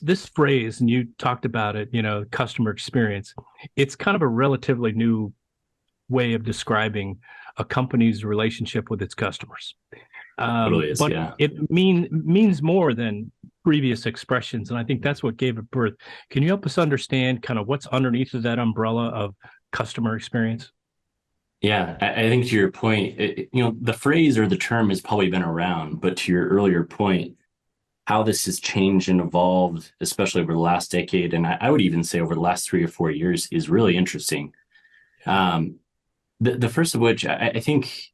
This phrase, and you talked about it, customer experience, it's kind of a relatively new way of describing a company's relationship with its customers. Totally is, But yeah. it means more than previous expressions. And I think that's what gave it birth. Can you help us understand kind of what's underneath of that umbrella of customer experience? Yeah, I think to your point, the phrase or the term has probably been around, but to your earlier point, how this has changed and evolved, especially over the last decade, and I would even say over the last 3 or 4 years, is really interesting. Um, the first of which, I think,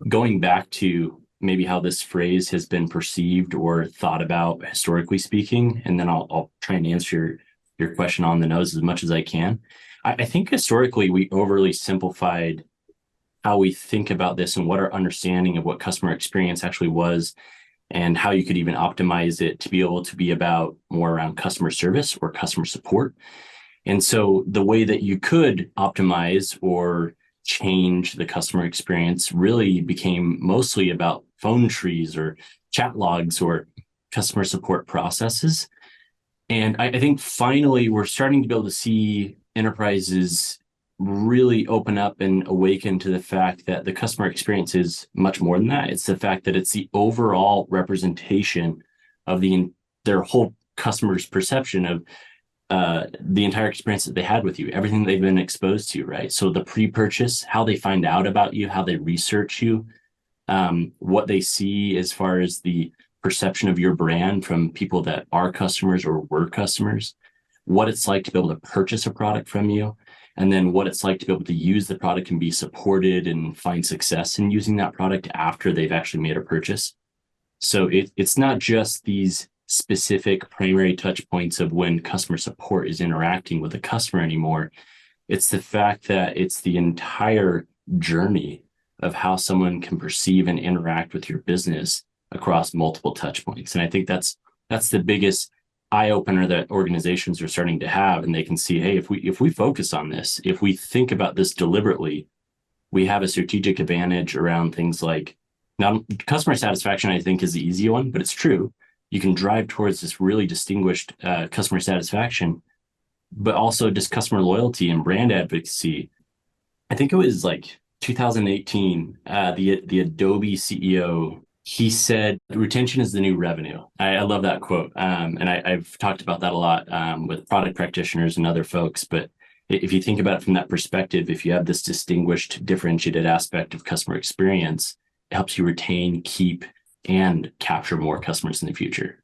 going back to maybe how this phrase has been perceived or thought about historically speaking, and then I'll try and answer your question on the nose as much as I can. I think historically we overly simplified how we think about this and what our understanding of what customer experience actually was and how you could even optimize it to be able to be about more around customer service or customer support. And so the way that you could optimize or change the customer experience really became mostly about phone trees or chat logs or customer support processes. And I think finally we're starting to be able to see enterprises really open up and awaken to the fact that the customer experience is much more than that. It's the fact that it's the overall representation of their whole customer's perception of the entire experience that they had with you, everything they've been exposed to, right? So the pre-purchase, how they find out about you, how they research you, what they see as far as the perception of your brand from people that are customers or were customers, what it's like to be able to purchase a product from you, and then what it's like to be able to use the product and be supported and find success in using that product after they've actually made a purchase. So it's not just these specific primary touch points of when customer support is interacting with the customer anymore. It's the fact that it's the entire journey of how someone can perceive and interact with your business across multiple touch points. And I think that's the biggest eye opener that organizations are starting to have. And they can see, hey, if we focus on this, if we think about this deliberately, we have a strategic advantage around things like now customer satisfaction, I think, is the easy one, but it's true. You can drive towards this really distinguished customer satisfaction, but also just customer loyalty and brand advocacy. I think it was like 2018, the Adobe CEO, he said, retention is the new revenue. I love that quote. And I've talked about that a lot with product practitioners and other folks. But if you think about it from that perspective, if you have this distinguished, differentiated aspect of customer experience, it helps you retain, keep, and capture more customers in the future.